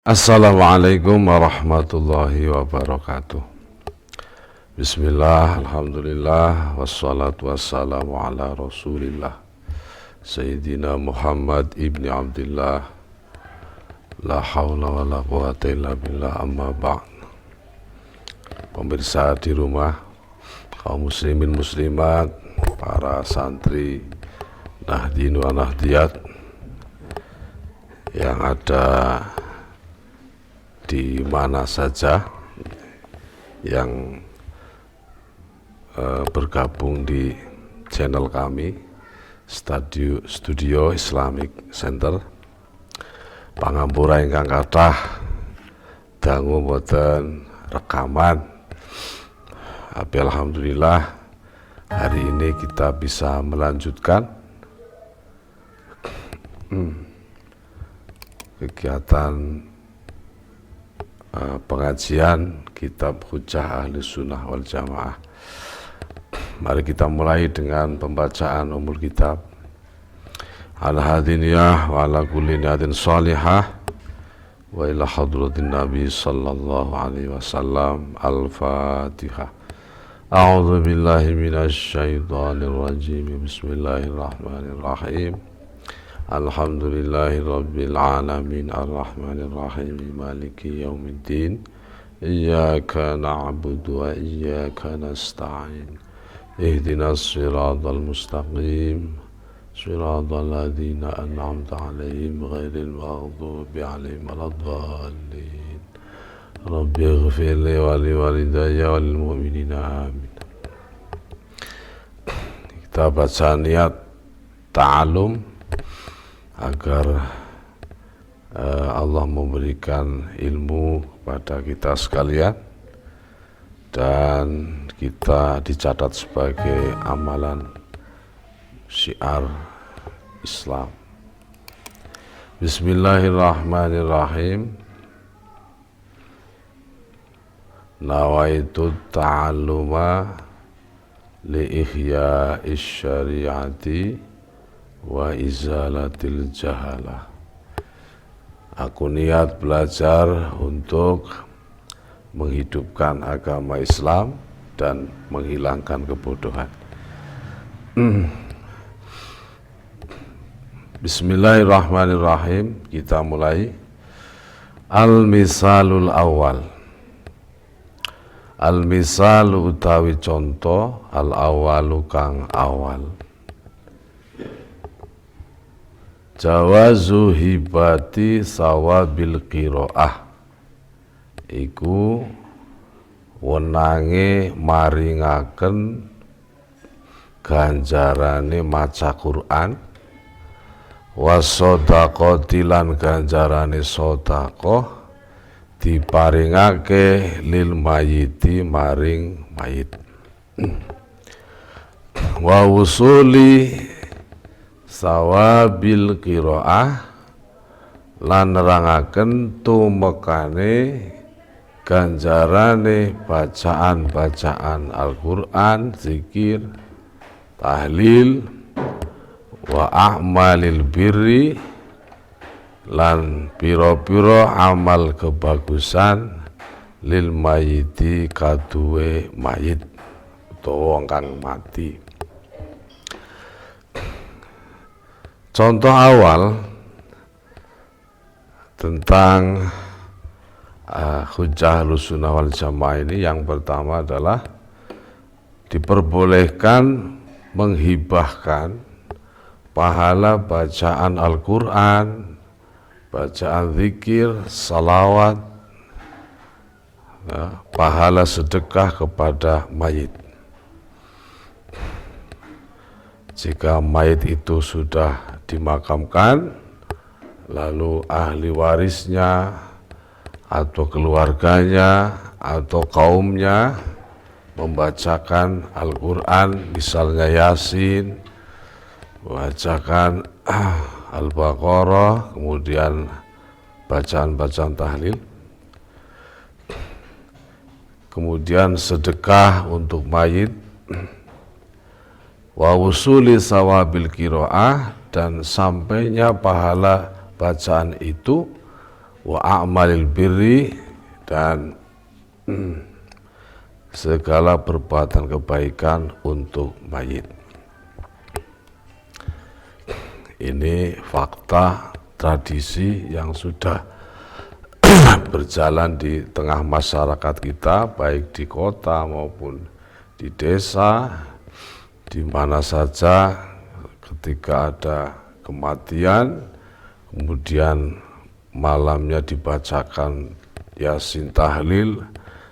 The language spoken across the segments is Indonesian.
Assalamualaikum warahmatullahi wabarakatuh. Bismillah, alhamdulillah, wassalatu wassalamu ala rasulillah Sayyidina Muhammad ibni Abdillah. La hawla wa la quwata illa billah, amma ba'd. Pemirsa di rumah, kaum muslimin muslimat, para santri Nahdien wa Nahdiyat yang ada di mana saja yang bergabung di channel kami Studio Islamic Center. Pangampura ingkang kathah dangu boten rekaman. Tapi alhamdulillah hari ini kita bisa melanjutkan kegiatan pengajian kitab Hujjah Ahli Sunnah wal Jamaah. Mari kita mulai dengan pembacaan umul kitab. Al-hadiniyah wa ala kulli niyatin salihah wa ila hadratin Nabi sallallahu alaihi wasallam. Al-Fatihah. A'udzu billahi minasy syaithanir rajim. Bismillahirrahmanirrahim. Alhamdulillahi rabbil alamin arrahmanir rahim maliki yaumiddin iyyaka na'budu wa iyyaka nasta'in ihdinas siratal mustaqim siratal ladzina an'amta 'alaihim ghairil maghdubi 'alaihim waladdallin rabbighfir li wa liwalidayya wal mu'minina amin. Kita baca niat ta'alum agar Allah memberikan ilmu kepada kita sekalian dan kita dicatat sebagai amalan syiar Islam. Bismillahirrahmanirrahim. Nawaitu ta'alluma li ihya'is syari'ati wa izalatil jahalah. Aku niat belajar untuk menghidupkan agama Islam dan menghilangkan kebodohan. Bismillahirrahmanirrahim. Kita mulai. Al-misalul awal. Al-misal utawi contoh, al-awalu kang awal. Jawazu hibati sawabil qiraah iku wenange maringaken ganjarane maca Quran wasodaqati lan ganjarane sedekah diparingake lil mayiti maring mayit wa usuli sawabil qiraah lan nerangaken tumekane ganjarane bacaan-bacaan Al-Qur'an, zikir, tahlil wa a'malil birri lan pira-pira amal kebagusan lil mayiti kaduwe mayit utawa wong kang mati. Contoh awal tentang Hujjah Ahlus Sunnah wal Jamaah ini, yang pertama adalah diperbolehkan menghibahkan pahala bacaan Al-Quran, bacaan zikir, salawat, pahala sedekah kepada mayit. Jika mayit itu sudah dimakamkan, lalu ahli warisnya atau keluarganya atau kaumnya membacakan Al-Quran, misalnya Yasin, membacakan Al-Baqarah, kemudian bacaan-bacaan tahlil, kemudian sedekah untuk mayit, wa wusuli sawabil qiraah, dan sampainya pahala bacaan itu wa a'malil birri, dan segala perbuatan kebaikan untuk mayit. Ini fakta tradisi yang sudah berjalan di tengah masyarakat kita, baik di kota maupun di desa, di mana saja ketika ada kematian, kemudian malamnya dibacakan Yasin tahlil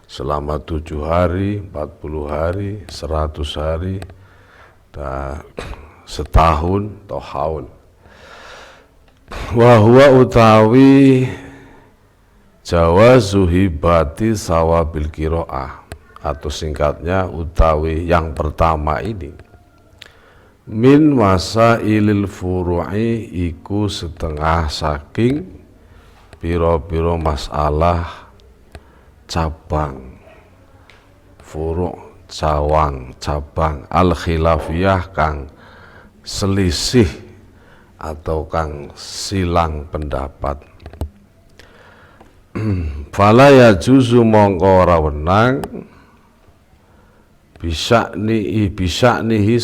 selama 7 hari, 40 hari, 100 hari, dan setahun atau haul. Wahwa utawi jawazu hibati sawabil qiraah, atau singkatnya utawi yang pertama ini, min masailil furu'i, iku setengah saking piro-piro masalah cabang, furu' cabang al khilafiyah kang selisih atau kang silang pendapat. Fala yajuzu mongko ora wenang bisya'nihi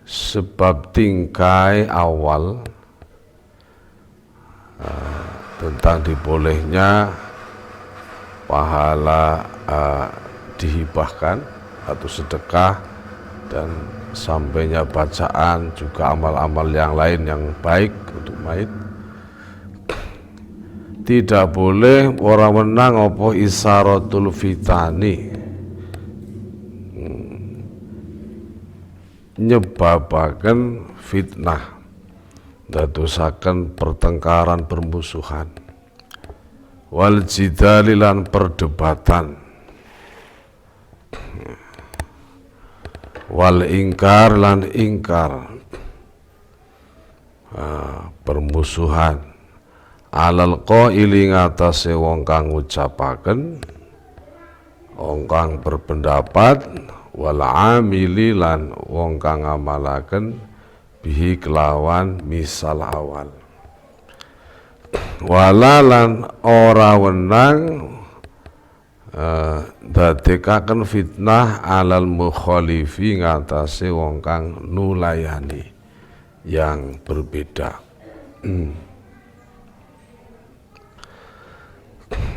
sebab tingkai awal tentang dibolehnya pahala dihibahkan atau sedekah, dan sampainya bacaan juga amal-amal yang lain yang baik untuk mayit. Tidak boleh orang menang apa isaratul fitani, nyebabaken fitnah, dadosaken pertengkaran permusuhan, wal jidalilan perdebatan, wal ingkar lan ingkar, permusuhan, alal qaili ngatasé wong kang ngucapaken, wong kang berpendapat, wal amili lan wong kang ngamalaken bihi kelawan misal awal. Walalan ora wenang dadekaken fitnah alal mukhalifi ngatasé wong kang nulayani yang berbeda.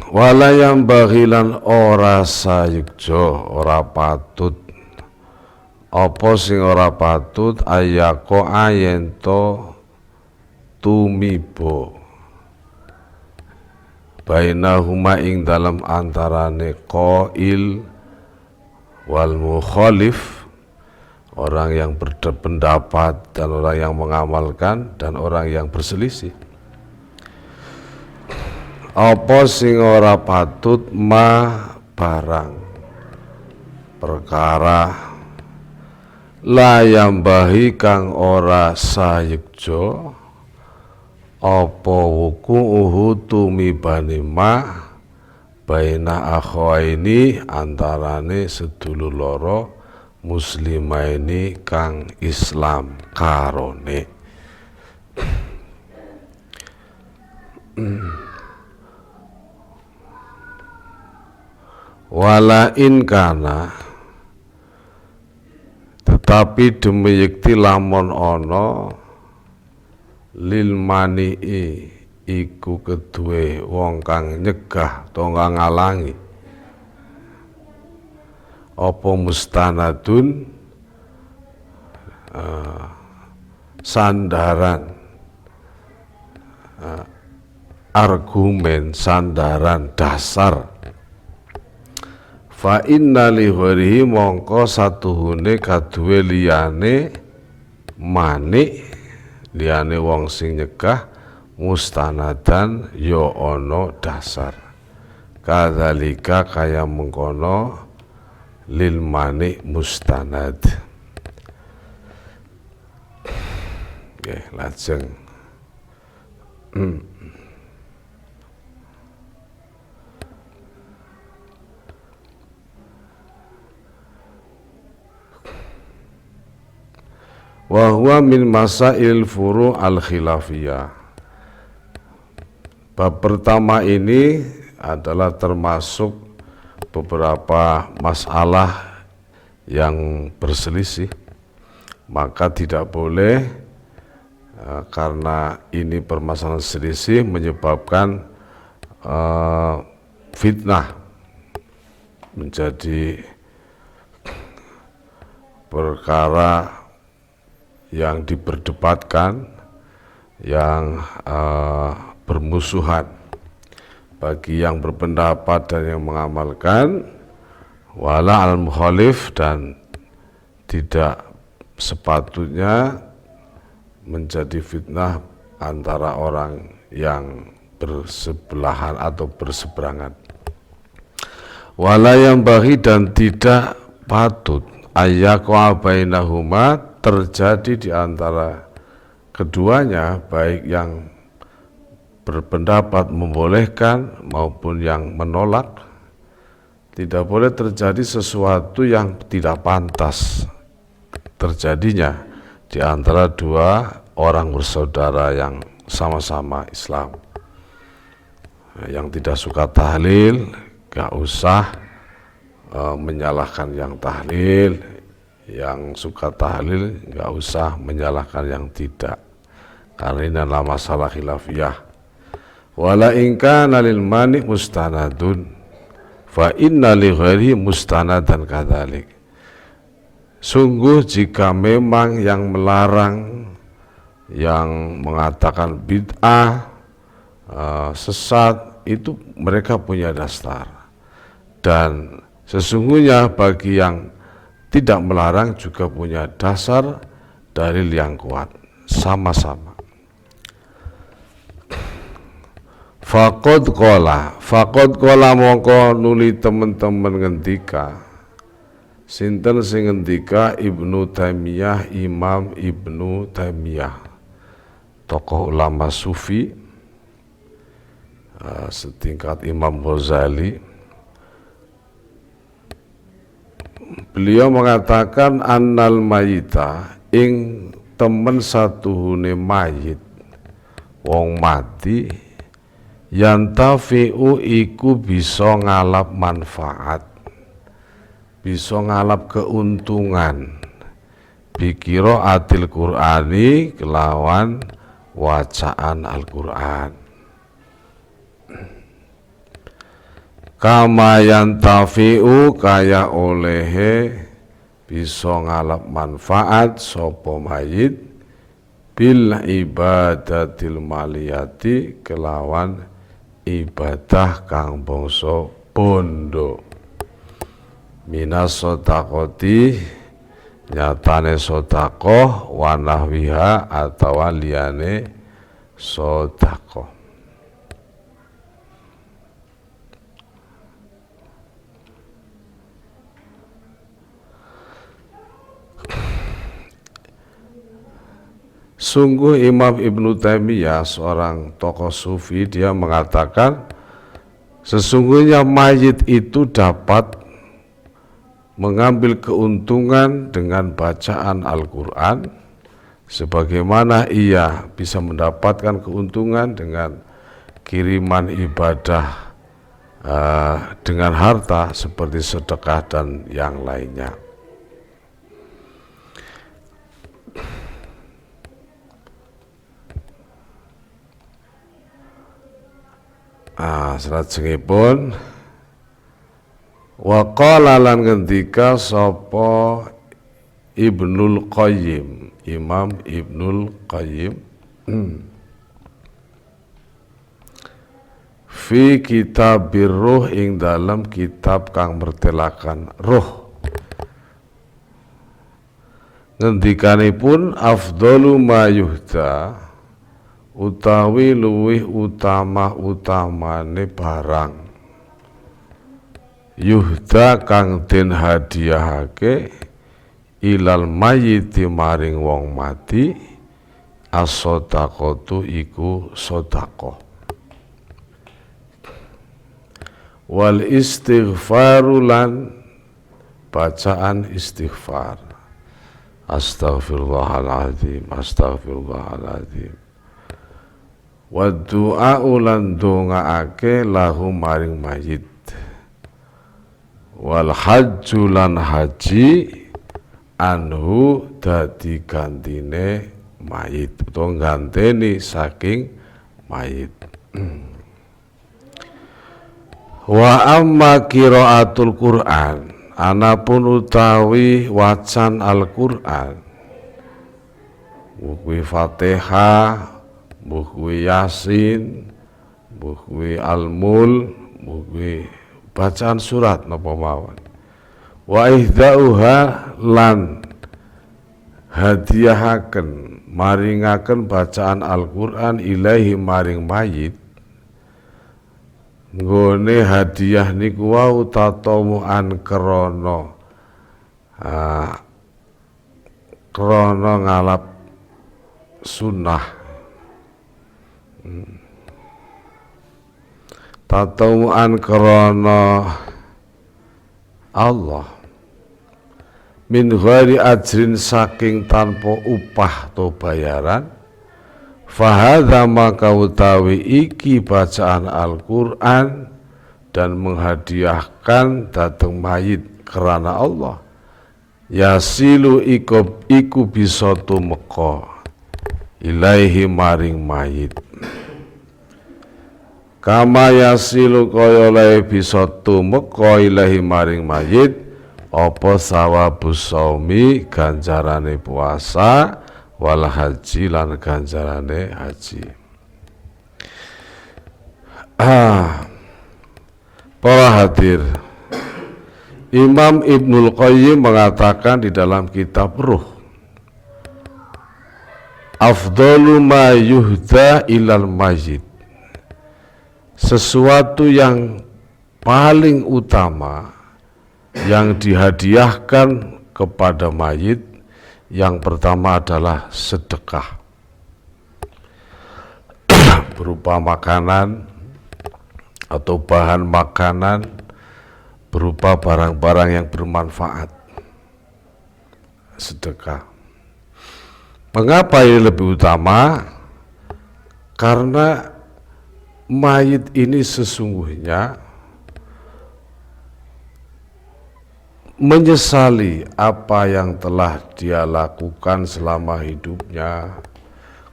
Wala yang baghilan ora sayekjo, ora patut apa sing ora patut ayako ayento tumibo bainahuma ing dalam antarane qail wal mukhalif, orang yang berpendapat dan orang yang mengamalkan dan orang yang berselisih. Apa sing ora patut ma barang perkara layambahi kang ora sayekjo apa wuku'uhu tumibane ma baina akhawaini antarane sedulur loro muslimaini kang Islam karone. Wala in kana, tetapi demi yekti lamun ana lil mani'i iku kedue wong kang nyegah to kang ngalangi apa mustanadun sandaran argumen, sandaran dasar, fa inna li ghairihi mongko satuhune kaduwe liyane manik, liyane wong sing nyegah mustanadan ya ana dasar, kadzalika kaya mengkono lil manik mustanad. Nggih, lajeng wa huwa min masail furu' al khilafiyah, Bab pertama ini adalah termasuk beberapa masalah yang berselisih, maka tidak boleh karena ini permasalahan selisih menyebabkan fitnah menjadi perkara yang diperdebatkan, yang bermusuhan bagi yang berpendapat dan yang mengamalkan, wala al-mukhalif, dan tidak sepatutnya menjadi fitnah antara orang yang bersebelahan atau berseberangan. Wala yang bagi, dan tidak patut ayyaqa bainahuma, terjadi di antara keduanya, baik yang berpendapat membolehkan maupun yang menolak, tidak boleh terjadi sesuatu yang tidak pantas terjadinya di antara dua orang bersaudara yang sama-sama Islam. Yang tidak suka tahlil gak usah menyalahkan yang tahlil, yang suka tahlil gak usah menyalahkan yang tidak, karena ini adalah masalah khilafiyah. Wala in kana lil mani mustanadun fa inna li ghairi mustanadan kadzalik. Sungguh jika memang yang melarang, yang mengatakan bid'ah, sesat, itu mereka punya dasar, dan sesungguhnya bagi yang tidak melarang juga punya dasar dalil yang kuat, sama-sama. Faqad qala mongko nuli teman-teman ngendika, sinten sing ngendika? Ibnu Taimiyah, Imam Ibnu Taimiyah, tokoh ulama sufi setingkat Imam Ghazali. Beliau mengatakan annal mayita, ing temen satuhune mayit, wong mati, yantafi'u iku bisa ngalap manfaat, bisa ngalap keuntungan, bikiro atil Qur'ani, kelawan wacaan Al-Qur'an, kama yantafi'u, kaya olehe bisa ngalap manfaat sopo mayit, bil ibadatil maliyati, kelawan ibadah kang bangsa bondo, minas sodakoti, nyatane sodakoh, wanahwiha atau liyane sodakoh. Sungguh Imam Ibnu Taimiyah, seorang tokoh sufi, dia mengatakan sesungguhnya mayit itu dapat mengambil keuntungan dengan bacaan Al-Quran, sebagaimana ia bisa mendapatkan keuntungan dengan kiriman ibadah dengan harta seperti sedekah dan yang lainnya. Salajengipun wa qala lan ngendika sapa Ibnul Qayyim, Imam Ibnul Qayyim, fi kitabir ruh, ing dalam kitab kang mertelakan ruh, ngendikanipun afdalu ma yuhda, utawi luwih utama-utamane barang, yuhda kang den hadiahake, ilal mayyiti maring wong mati, as-shadaqatu iku sedekah, wal istighfaru lan bacaan istighfar, astaghfirullahaladzim, astaghfirullahaladzim, wa du'a ulan dongaake lahu maring mayit, wal hajju lan haji anhu dadi gantine mayit utawa ganteni saking mayit. Wa amma qiraatul Qur'an, anapun utawi wacan Al-Qur'an, buku Fatihah, buku Yasin, buku Al-Mul, buku bacaan surat napa mawon. Wa ihdauha lan hadiahaken maringaken bacaan Al-Qur'an ilaihi maring mayit, nggone hadiah niku wau tatamuan krana ngalap sunnah, tatamuan krana Allah, min ghairi ajrin saking tanpa upah atau bayaran. Fahadha maka utawi iki bacaan Al-Qur'an dan menghadiahkan dateng mayit kerana Allah, yasilu iku bisa tumeka ilaihi maring mayit, kama yasilu kaya lae bisa tumeka ilaihi maring mayit apa sawabus saumi ganjarane puasa, wal haji lan ganjarane haji. Para hadir, Imam Ibnul Qayyim mengatakan di dalam kitab Ruh, afdalu ma yuhda ilal mayyit, sesuatu yang paling utama yang dihadiahkan kepada mayit, yang pertama adalah sedekah berupa makanan atau bahan makanan, berupa barang-barang yang bermanfaat. Sedekah. Mengapa ini lebih utama? Karena mayit ini sesungguhnya menyesali apa yang telah dia lakukan selama hidupnya,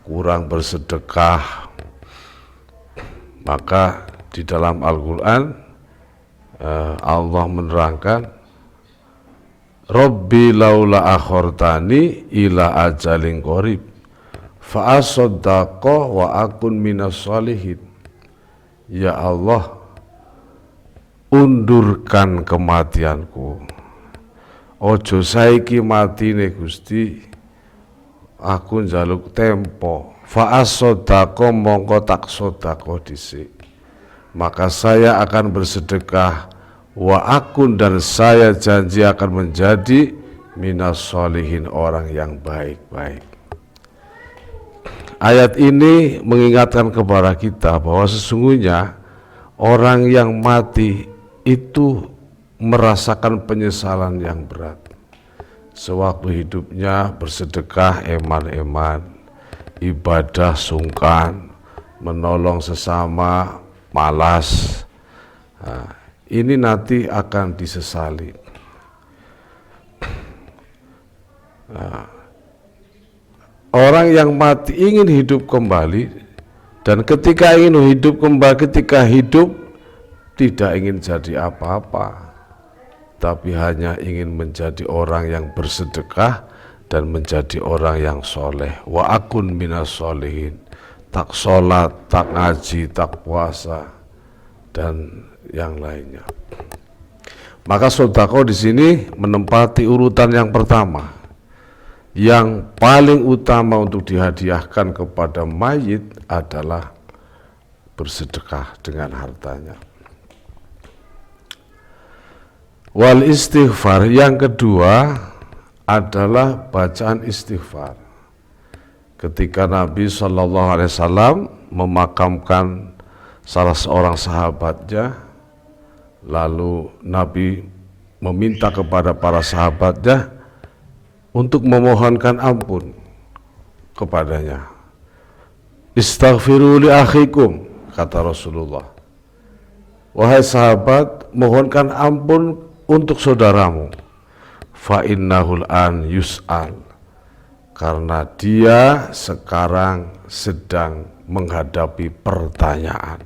kurang bersedekah. Maka di dalam Al-Quran Allah menerangkan, Rabbi laula akhortani ila ajalin qarib fa asaddaqa wa akun minas sholihin. Ya Allah, undurkan kematianku, ojo saiki matine Gusti, aku njaluk tempo. Fa as-shadaqah mongko tak sedekah dhisik, maka saya akan bersedekah, wa akun dan saya janji akan menjadi minas sholihin, orang yang baik-baik. Ayat ini mengingatkan kepada kita bahwa sesungguhnya orang yang mati itu merasakan penyesalan yang berat. Sewaktu hidupnya bersedekah eman-eman, ibadah sungkan, menolong sesama malas. Nah, ini nanti akan disesali. Nah, orang yang mati ingin hidup kembali, dan ketika ingin hidup kembali, ketika hidup tidak ingin jadi apa-apa, tapi hanya ingin menjadi orang yang bersedekah dan menjadi orang yang soleh. Wa akun minas sholihin, tak sholat, tak ngaji, tak puasa, dan yang lainnya. Maka sedekah di sini menempati urutan yang pertama. Yang paling utama untuk dihadiahkan kepada mayit adalah bersedekah dengan hartanya. Wal istighfar, yang kedua adalah bacaan istighfar. Ketika Nabi SAW memakamkan salah seorang sahabatnya, lalu Nabi meminta kepada para sahabatnya untuk memohonkan ampun kepadanya. Istaghfiru li akhikum, kata Rasulullah. Wahai sahabat, mohonkan ampun untuk saudaramu. Fa innahul an yus'al, karena dia sekarang sedang menghadapi pertanyaan.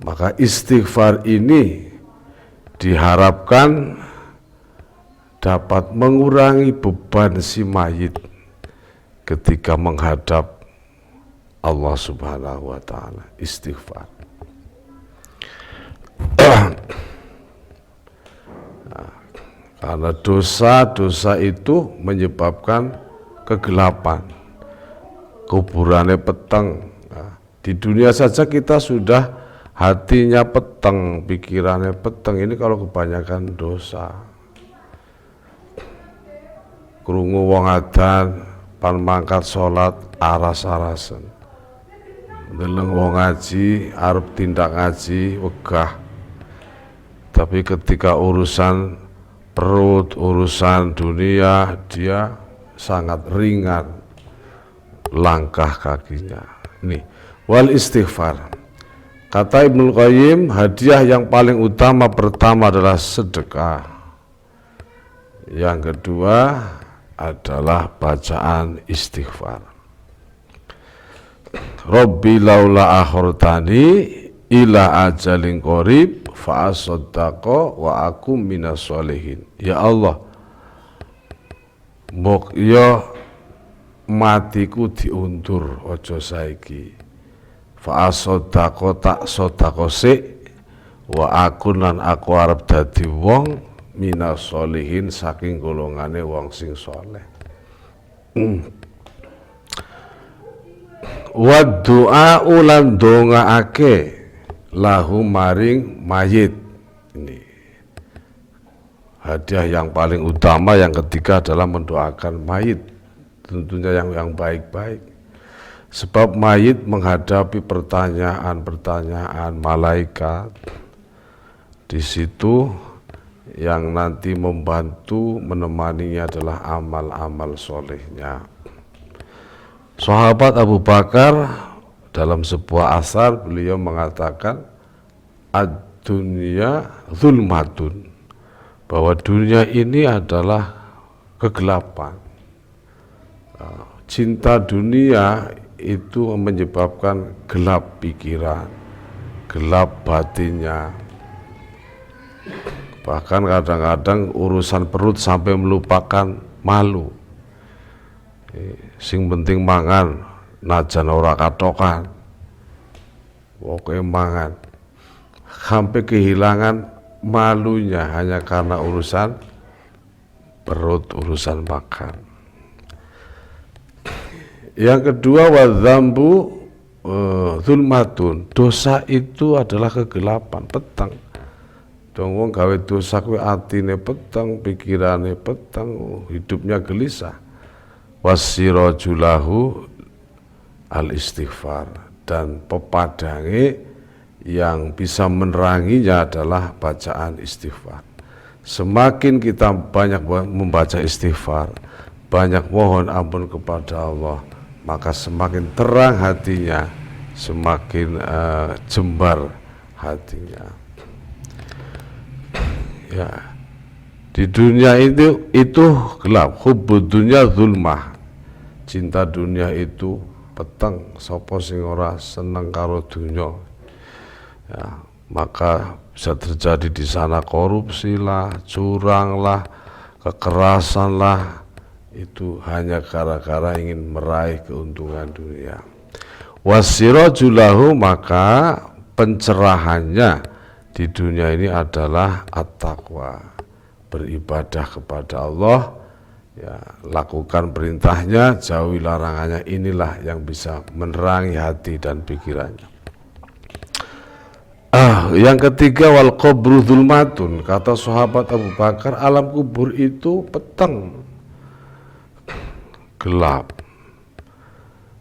Maka istighfar ini diharapkan dapat mengurangi beban si mayit ketika menghadap Allah Subhanahu wa ta'ala. Istighfar. Karena dosa-dosa itu menyebabkan kegelapan, kuburannya peteng. Di dunia saja kita sudah hatinya peteng, pikirannya peteng. Ini kalau kebanyakan dosa. Krungu wong adan, pan mangkat sholat, aras-arasen. Deleng wong ngaji, arep tindak ngaji, wegah. Tapi ketika urusan perut, urusan dunia, dia sangat ringan langkah kakinya. Nih, wal istighfar. Kata Ibnu Qayyim, hadiah yang paling utama pertama adalah sedekah. Yang kedua adalah bacaan istighfar. Rabbi laula akhirtani ila ajalin qarib fa asaddaqa wa akum minas sholihin. Ya Allah, mbok yo matiku diundur aja saiki. Fa asaddaqa tak sedekah sik wa aku lan aku arep dadi wong minas sholihin saking golongane wong sing saleh. Wa du'a ulan dongaake lahu maring mayit. Ini hadiah yang paling utama. Yang ketiga adalah mendoakan mayit, tentunya yang baik-baik, sebab mayit menghadapi pertanyaan-pertanyaan malaikat. Di situ yang nanti membantu menemaninya adalah amal-amal solehnya. Sahabat Abu Bakar dalam sebuah asar beliau mengatakan ad-dunya zulmatun, bahwa dunia ini adalah kegelapan. Cinta dunia itu menyebabkan gelap pikiran, gelap batinnya. Bahkan kadang-kadang urusan perut sampai melupakan malu. Sing penting mangan, najan ora katokan, pokoke mangan, sampai kehilangan malunya hanya karena urusan perut, urusan makan. Yang kedua, wadzambu zulmatun, dosa itu adalah kegelapan, peteng. Dong wong gawe dosa kuwi atine peteng, pikirane peteng, hidupnya gelisah. Wasirajulahu al-istighfar, dan pepadange yang bisa meneranginya adalah bacaan istighfar. Semakin kita banyak membaca istighfar, banyak mohon ampun kepada Allah, maka semakin terang hatinya, semakin jembar hatinya. Ya, di dunia itu gelap. Hubbud dunya zulmah, cinta dunia itu peteng. Sapa sing ora seneng karo dunia, ya, maka bisa terjadi di sana korupsi lah, curang lah, kekerasan lah. Itu hanya gara-gara ingin meraih keuntungan dunia. Wasirajulahu, maka pencerahannya di dunia ini adalah at-taqwa, beribadah kepada Allah, ya, lakukan perintahnya, jauhi larangannya. Inilah yang bisa menerangi hati dan pikirannya. Yang ketiga, wal qabru zulmatun, kata sahabat Abu Bakar, alam kubur itu peteng, gelap.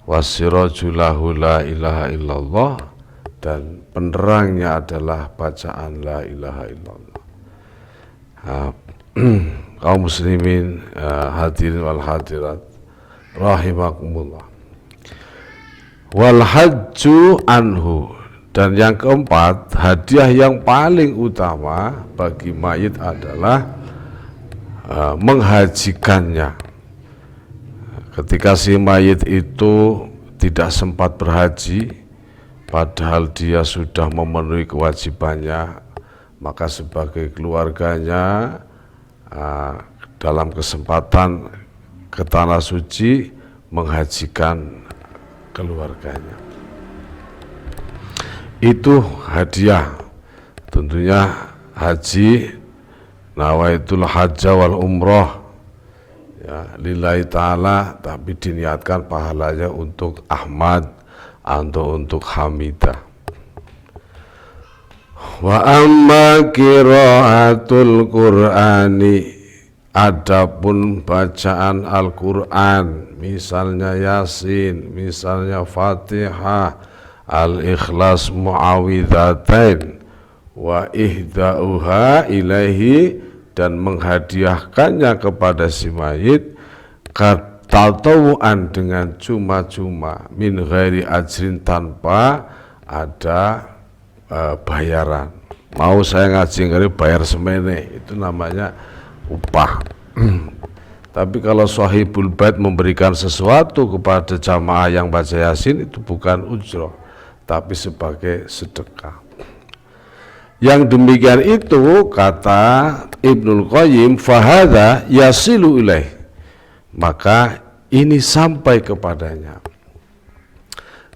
Wasirajulahu la ilaha illallah, dan penerangnya adalah bacaan la ilaha illallah. Kaum muslimin, hadirin wal hadirat rahimakumullah. Wal hajju anhu, dan yang keempat, hadiah yang paling utama bagi mayit adalah menghajikannya. Ketika si mayit itu tidak sempat berhaji, padahal dia sudah memenuhi kewajibannya, maka sebagai keluarganya dalam kesempatan ke tanah suci menghajikan keluarganya. Itu hadiah. Tentunya haji, nawaitul hajja wal umroh, ya, lillahi ta'ala, tapi diniatkan pahalanya untuk Ahmad atau untuk Hamidah. Wa amma qiraatul Qur'ani, adapun bacaan Al-Qur'an, misalnya Yasin, misalnya Fatihah, Al-Ikhlas, Mu'awwidzatain, wa ihda'uha ilaihi, dan menghadiahkannya kepada si mayit tatawuan, dengan cuma-cuma, min ghairi ajrin, tanpa ada bayaran. Mau saya ngaji nggak bayar semene, itu namanya upah. Tapi kalau sahibul bait memberikan sesuatu kepada jamaah yang baca Yasin, itu bukan ujroh, tapi sebagai sedekah. Yang demikian itu, kata Ibnul Qayyim, fahadha yasilu ilaih, maka ini sampai kepadanya.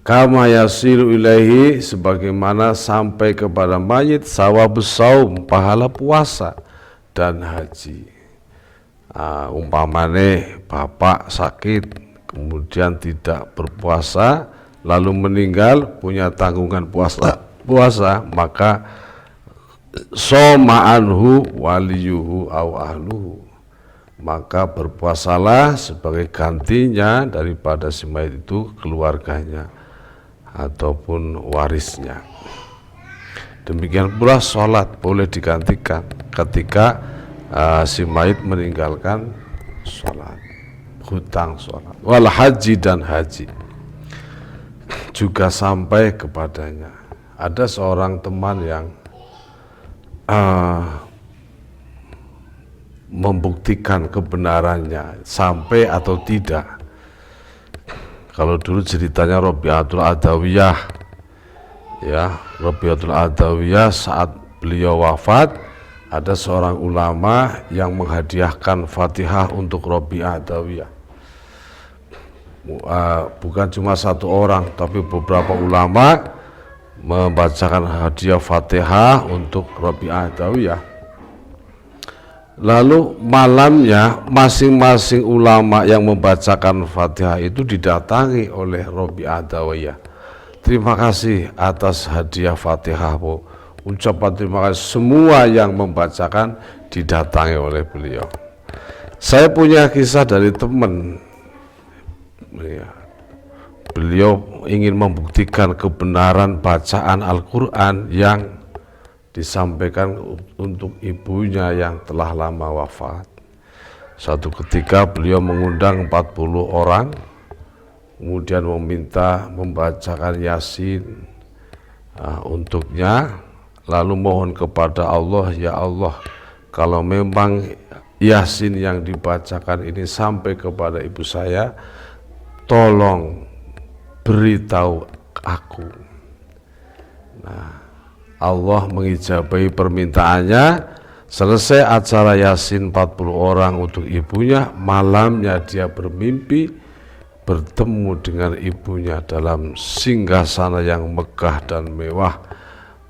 Kama yasilu ilaihi, sebagaimana sampai kepada mayit sawabus saum, pahala puasa dan haji. Umpamane bapak sakit kemudian tidak berpuasa lalu meninggal, punya tanggungan puasa, maka soma anhu waliyuhu au ahluhu, maka berpuasalah sebagai gantinya daripada si mayit itu keluarganya ataupun warisnya. Demikian pula sholat boleh digantikan ketika si mayit meninggalkan sholat, hutang sholat. Wal haji, dan haji juga sampai kepadanya. Ada seorang teman yang membuktikan kebenarannya sampai atau tidak. Kalau dulu ceritanya Rabi'atul Adawiyah, ya, Rabi'atul Adawiyah saat beliau wafat, ada seorang ulama yang menghadiahkan Fatihah untuk Rabi'ah Adawiyah. Bukan cuma satu orang, tapi beberapa ulama membacakan hadiah Fatihah untuk Rabi'ah Adawiyah. Lalu malamnya masing-masing ulama yang membacakan Fatihah itu didatangi oleh Rabi'ah Adawiyah. Terima kasih atas hadiah Fatihah, Bu. Ucapan terima kasih semua yang membacakan didatangi oleh beliau. Saya punya kisah dari teman, ya. Beliau ingin membuktikan kebenaran bacaan Al-Quran yang disampaikan untuk ibunya yang telah lama wafat. Suatu ketika beliau mengundang 40 orang, kemudian meminta membacakan Yasin untuknya, lalu mohon kepada Allah, ya Allah, kalau memang Yasin yang dibacakan ini sampai kepada ibu saya, tolong beritahu aku. Nah, Allah mengijabahi permintaannya. Selesai acara Yasin 40 orang untuk ibunya, malamnya dia bermimpi bertemu dengan ibunya dalam singgasana yang megah dan mewah,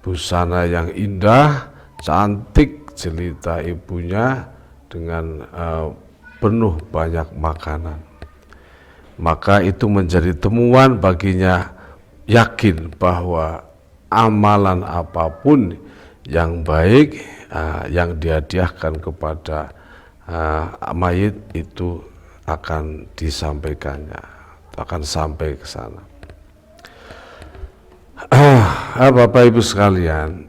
busana yang indah, cantik jelita ibunya dengan penuh banyak makanan. Maka itu menjadi temuan baginya, yakin bahwa amalan apapun yang baik yang dihadiahkan kepada mayit itu akan disampaikannya, akan sampai ke sana. Bapak Ibu sekalian,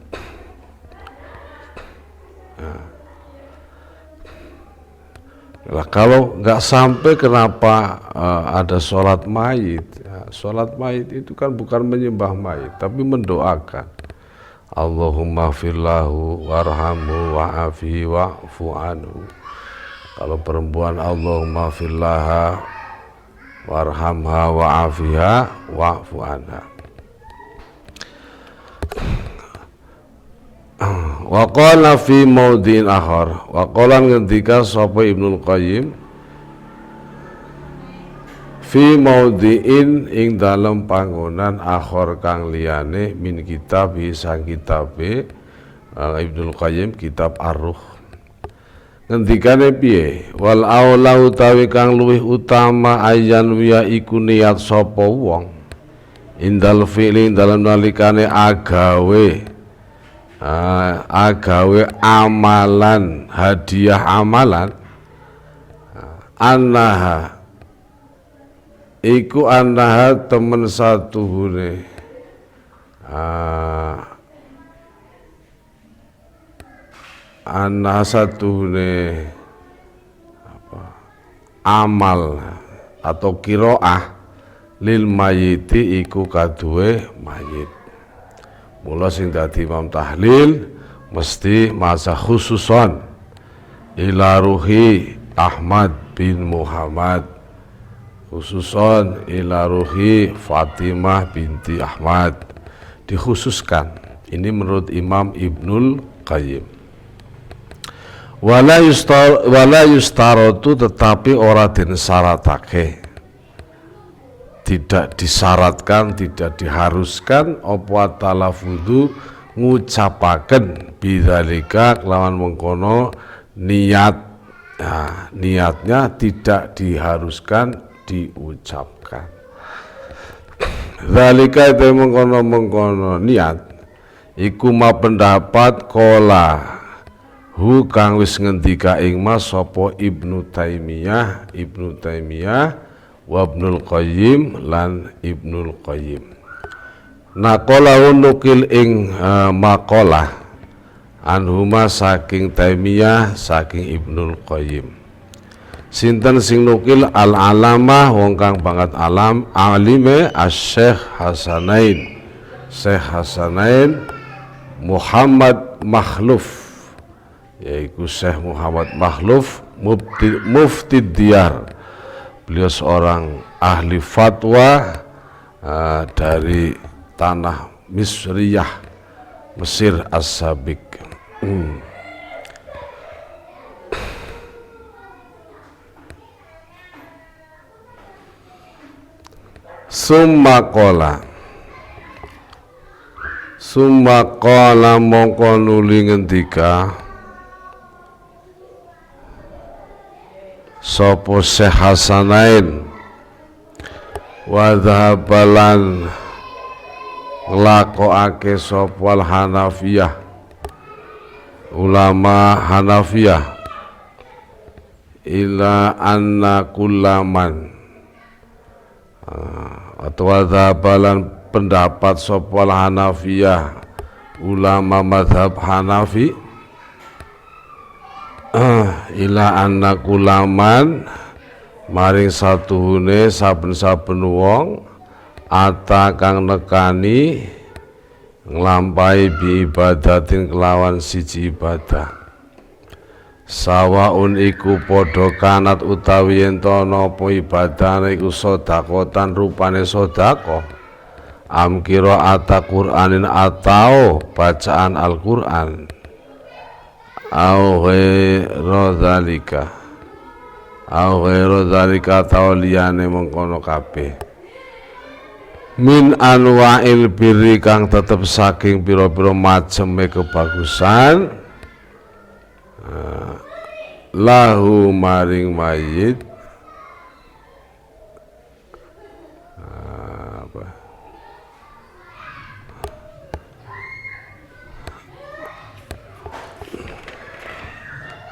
Nah, kalau nggak sampai kenapa ada sholat mayit? Ya, sholat mayit itu kan bukan menyembah mayit, tapi mendoakan. Allahumma firlahu warhamhu wa'afihi wa'fu anhu. Kalau perempuan Allahumma firlaha warhamha wa'afiha wa'fu anha. Wa qala fi maudhi'in akhar, wa qala ngendika sapa Ibnul Qayyim fi maudhi'in ing dalem panggonan akhar kang liyane min kitab sang kitabe Ibnul Qayyim kitab Ar-Ruh. Ngendikane piye? Wal aula utawi kang luwih utama ayan wiya iku niat sapa wong indal fi'li dalem nalikane agawe amalan, hadiah amalan, annaha iku annaha temen satuhune annaha satuhune amal atau kiroah lil mayiti iku kaduwe mayit. Mula sing dadi imam tahlil mesti masa khususon ila ruhi Ahmad bin Muhammad, khususon ila ruhi Fatimah binti Ahmad, dikhususkan. Ini menurut Imam Ibnul Qayyim. Wala yustaratu tetapi ora den syaratake, tidak disyaratkan, tidak diharuskan apa talafudhu ngucapaken bidzalika kelawan mengkono niat. Nah, niatnya tidak diharuskan diucapkan. Dzalika itu mengkono niat iku ma pendapat kola hu kang wis ngendika ing mas sapa Ibnu Taimiyah wa Ibnul Qayyim lan Ibnul Qayyim. Naqala nukil ing maqalah anhuma saking Taimiyah saking Ibnul Qayyim. Sinten sing nukil al-alamah wong kang banget alime Asy-Syaikh Hasanain Muhammad Makhluf, yaitu Syekh Muhammad Makhluf mufti Diyar. Beliau seorang ahli fatwa dari tanah Misriyah, Mesir As-Sabiq. Summa qala mongko nuli ngendika sapa Syekh Hasanain wa dhahabalan nglakokake sapa Hanafiyah, ulama Hanafiyah, ila anna kullaman atau dhahabalan pendapat sapa Hanafiyah, ulama madhab Hanafi, ila anna kulaman maring satuhune saben-saben wong ata kang nekani nglampahi bi ibadatin kelawan siji ibadah sawaun iku padha kanat utawi yen apa ibadah iku sedekatan rupane sedekah am qiraata Qur'anin atau bacaan Al-Qur'an au ghairu dzalika atau liyane mengkono kabeh min anwa'il birri kang tetep saking pira-pira maceme kebagusan lahu maring mayit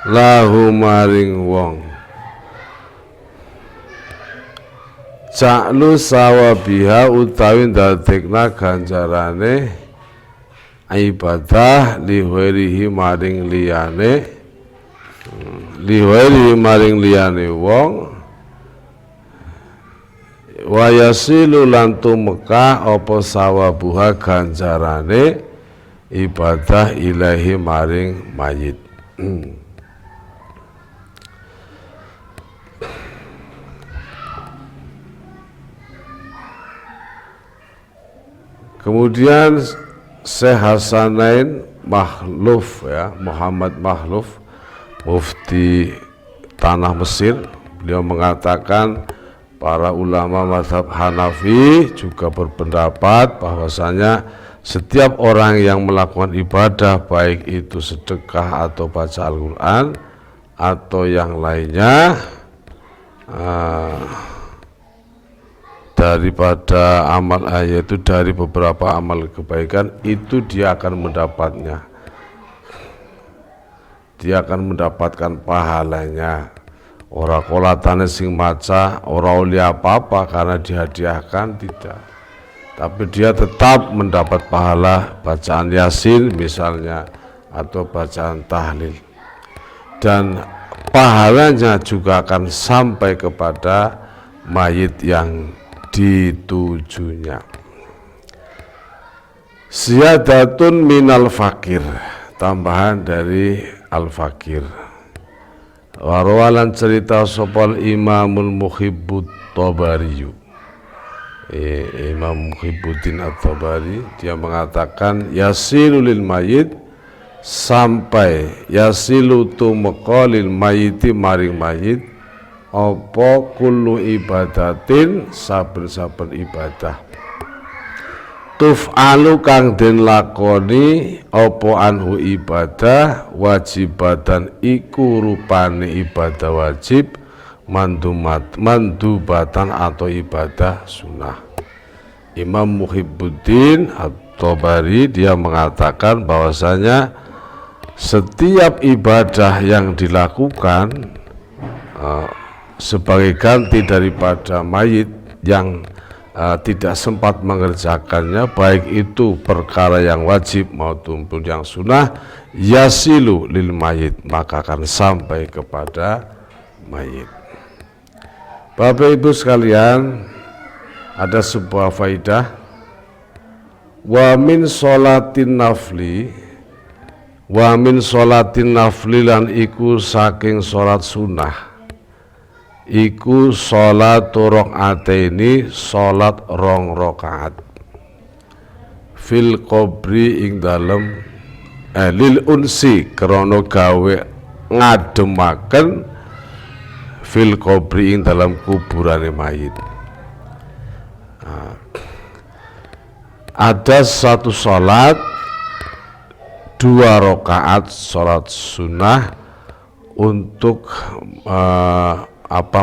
lahu maring wong ca'lu sawabiha utawi ndadekna ganjarane ibadah liwirihi maring liyane liwairi maring liyane wong wa yasilu lan tumeka apa sawabuha ganjarane ibadah ilahi maring mayit. Kemudian Syekh Hasanain Makhluf ya, Muhammad Makhluf, mufti tanah Mesir, beliau mengatakan para ulama mazhab Hanafi juga berpendapat bahwasanya setiap orang yang melakukan ibadah baik itu sedekah atau baca Al-Quran atau yang lainnya daripada amal yaitu dari beberapa amal kebaikan, itu dia akan mendapatnya, dia akan mendapatkan pahalanya. Ora kolatane sing maca ora oleh apa-apa karena dihadiahkan, tidak, tapi dia tetap mendapat pahala bacaan Yasin misalnya atau bacaan tahlil, dan pahalanya juga akan sampai kepada mayit yang ditujunya. Ziyadatun minal fakir, tambahan dari al-fakir. Warwalan cerita sopal Imamul Muhibbut Tabariyu, Imam Muhibbuddin At-Tabari, dia mengatakan yasilu lil mayit, sampai yasilu tumqalil mayiti maring mayit apa kullu ibadatin, saben-saben ibadah tuf'alu kang den lakoni apa anhu ibadah wajibatan iku rupane ibadah wajib, mandubatan atau ibadah sunnah. Imam Muhibbuddin At-Tabari dia mengatakan bahwasanya setiap ibadah yang dilakukan sebagai ganti daripada mayit yang tidak sempat mengerjakannya, baik itu perkara yang wajib maupun yang sunnah, yasilu lil mayit, maka akan sampai kepada mayit. Bapak Ibu sekalian, ada sebuah faidah, wa min sholatin nafli, wa min sholatin nafli lan iku saking sholat sunnah, iku sholat rakaataini, sholat rong rakaat, fil qabri ing dalem lil unsi krana gawe ngademaken, fil qabri ing dalam kuburane mayit. Ada satu sholat 2 rakaat sholat sunnah untuk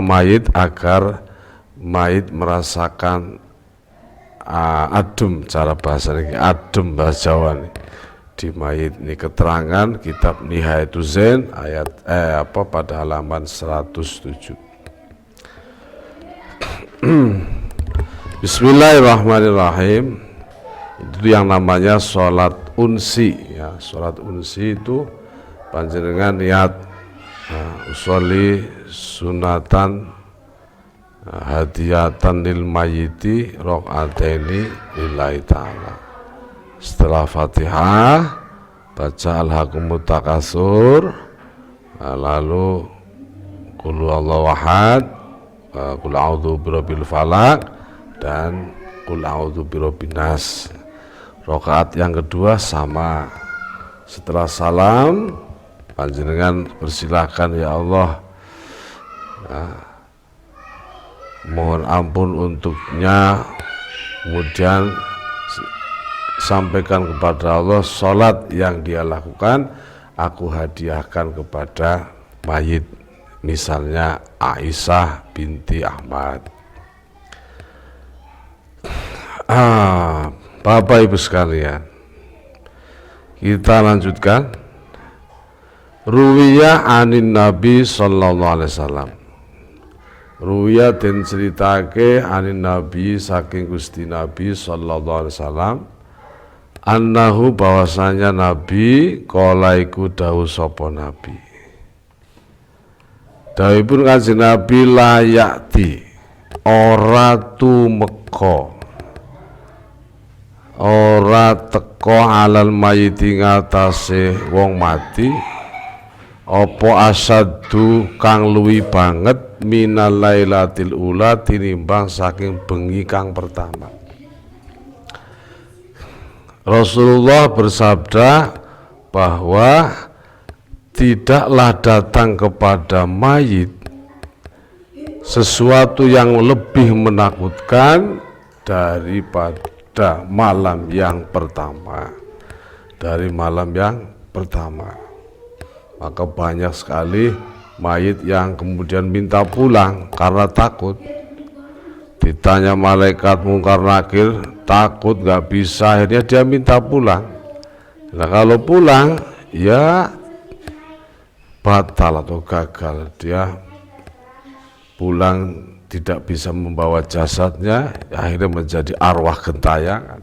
mayit, agar mayit merasakan adem, cara bahasa ini adem bahasa Jawa nih, di mayit ini. Keterangan kitab Nihayatul Zain ayat pada halaman 107. Bismillahirrahmanirrahim. Itu yang namanya sholat unsi ya. Sholat unsi itu panjenengan niat usolli sunatan hadiyatan lil mayyiti rakaataini lillahi ta'ala. Setelah Fatihah baca Alhaakumut Takasur, lalu Qul huwallahu ahad, Qul a'udzu birabbil falaq, dan Qul a'udzu birabbin nas. Rakaat yang kedua sama, setelah salam panjenengan persilahkan, ya Allah, mohon ampun untuknya, kemudian sampaikan kepada Allah sholat yang dia lakukan aku hadiahkan kepada mayit, misalnya Aisyah binti Ahmad. Bapak Ibu sekalian, kita lanjutkan. Ruwiyah anin Nabi sallallahu alaihi wasallam. Ruwiyah den ceritake anin Nabi saking Gusti Nabi sallallahu alaihi wasallam, annahu bahwasanya Nabi kala iku dawuh sapa Nabi. Dawuhipun Kanjeng Nabi layakti ora tumeka ora teka alal mayiti ngatasé wong mati apa asaddu kang luwi banget minal lailatil ula tinimbang saking bengi kang pertama. Rasulullah bersabda bahwa tidaklah datang kepada mayit sesuatu yang lebih menakutkan daripada malam yang pertama. Dari malam yang pertama, maka banyak sekali mayit yang kemudian minta pulang karena takut. Ditanya malaikat mungkar nakir, takut gak bisa, akhirnya dia minta pulang. Nah kalau pulang ya batal atau gagal, dia pulang tidak bisa membawa jasadnya, akhirnya menjadi arwah gentayangan.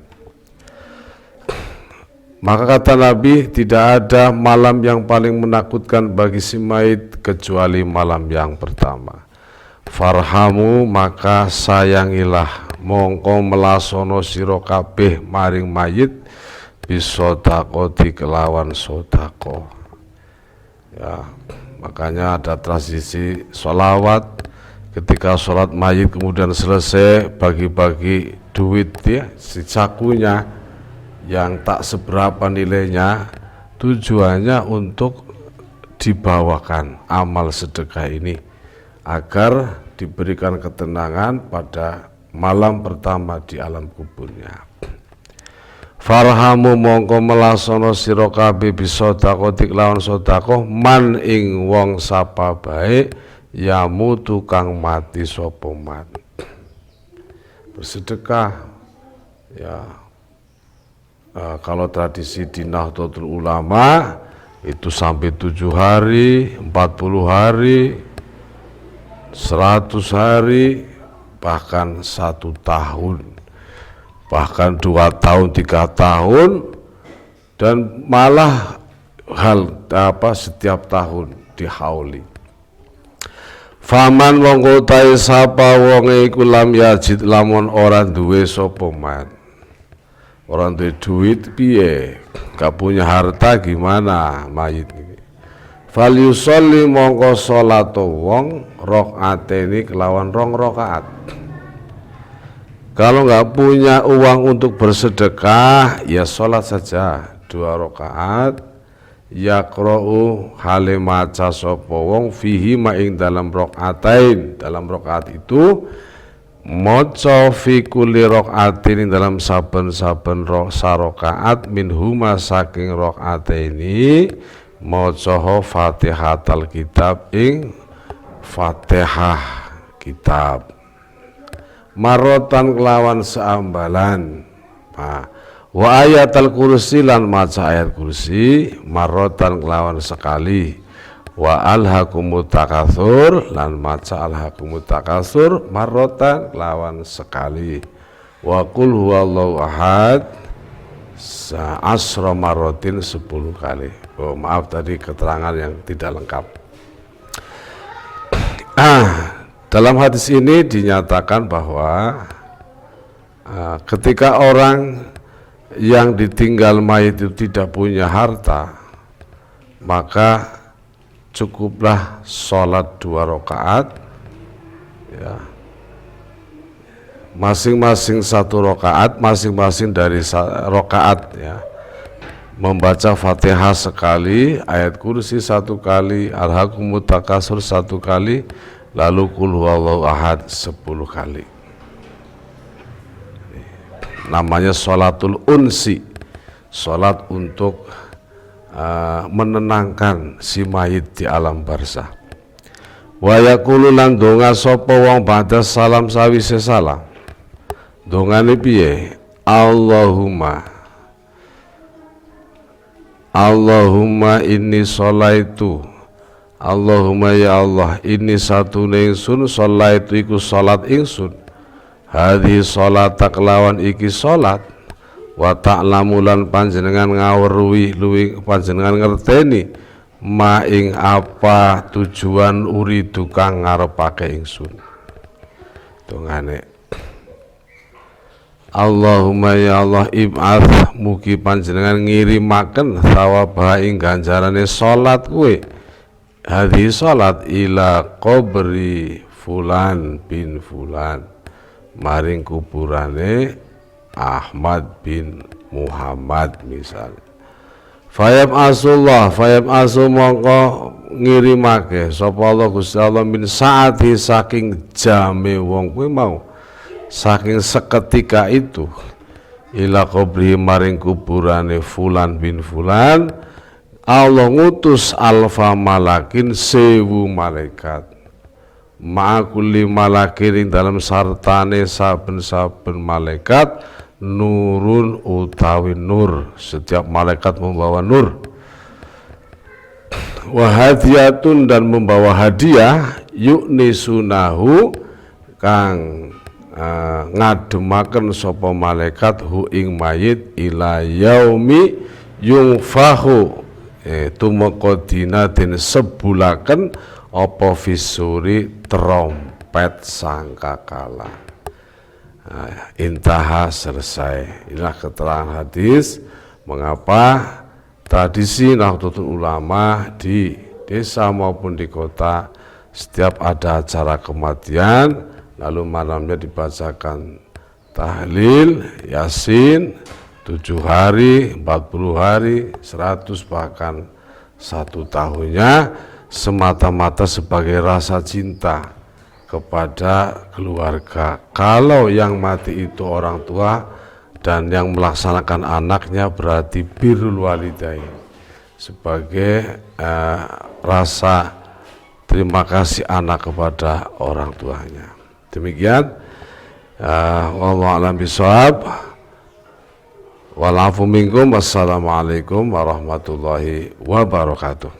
Maka kata Nabi, tidak ada malam yang paling menakutkan bagi si mayit kecuali malam yang pertama. Farhamu maka sayangilah, mongko melasono sira kabeh maring mayit bisodako kelawan sodako. Ya, makanya ada tradisi sholawat. Ketika sholat mayit kemudian selesai, bagi-bagi duit ya, si sakunya yang tak seberapa nilainya, tujuannya untuk dibawakan amal sedekah ini agar diberikan ketenangan pada malam pertama di alam kuburnya. Farhamu mongko melasono sira kabeh bisodako lawan sodako man ing wong sapa bae yamu tukang mati sapa man. Bersedekah ya. Kalau tradisi di Nahdlatul Ulama itu sampai 7 hari, 40 hari, 100 hari, bahkan 1 tahun, bahkan 2 tahun, 3 tahun, dan malah setiap tahun dihauli. Faman wong utahe sapa wong iku lam yajid lamun ora duwe sapa man. Orang duwe duit piye? Gak punya harta gimana mayit ini? Fal yusolli mongko salat wong rakaateni kelawan 2 rakaat. Kalau nggak punya uang untuk bersedekah, ya salat saja 2 rakaat. Yaqra'u hale maca sapa wong fihi ma ing dalam rakaatain, dalam rakaat itu maca fi kulli rakaatin dalam saben-saben rakaat minhuma saking rakaataini maca Fatihatul kitab ing Fatihah kitab marotan kelawan seambalan. Wa ayatul kursi lan maca ayat kursi marotan kelawan sekali. Wa alhaqumut takatsur lan maca alhaqumut takatsur marotan lawan sekali. Wa qul huwallahu ahad asra marotin 10 kali. Oh, maaf tadi keterangan yang tidak lengkap. Dalam hadis ini dinyatakan bahwa ketika orang yang ditinggal mayit itu tidak punya harta, maka cukuplah sholat 2 rakaat ya. Masing-masing 1 rakaat, masing-masing dari rakaat ya, membaca Fatihah sekali, ayat kursi 1 kali, alhaqumut takatsur 1 kali, lalu qul huwallahu ahad 10 kali. Namanya sholatul unsi, sholat untuk menenangkan si mayit di alam barzah. Wa yaqulu lan donga sapa wong ba'da salam sawise salam. Dongane piye? Allahumma inni sholaitu, Allahumma ya Allah, inni satune ingsun sholaitu iku salat ingsun, hadhi sholata kelawan iki salat, wa ta'lamu lan panjenengan ngawruhi luwih panjenengan ngerteni ma ing apa tujuan uridu kang ngarepake ingsun. Dongane Allahumma ya Allah ib'ath mugi panjenengan ngirimaken thawaba ing ganjarane salat kuwe hadhi salat ila qabri fulan bin fulan maring kuburane Ahmad bin Muhammad misalnya. Fayab asu mongko ngirimake sapa Allah Gusti Allah min saati saking jame wong kuwi mau saking seketika itu ila qabri maring kuburane fulan bin fulan Allah ngutus alfa malakin 1000 malaikat ma'akulli malakin dalam sartane saben-saben malaikat nurun utawi nur, setiap malaikat membawa nur. Wahadiyatun dan membawa hadiah yuknisunahu kang ngademaken sapa malaikat hu ing mayit ila yaumi yungfahu tumeka den sebulaken apa fisuri trompet sangkakala. Intaha selesai. Inilah keterangan hadis mengapa tradisi Nahdlatul Ulama di desa maupun di kota setiap ada acara kematian lalu malamnya dibacakan tahlil, yasin 7 hari, 40 hari, 100 bahkan 1 tahunnya semata-mata sebagai rasa cinta kepada keluarga. Kalau yang mati itu orang tua dan yang melaksanakan anaknya berarti birrul walidain sebagai rasa terima kasih anak kepada orang tuanya. Demikian wallahu a'lam bishawab. Wal afu minkum. Wassalamualaikum warahmatullahi wabarakatuh.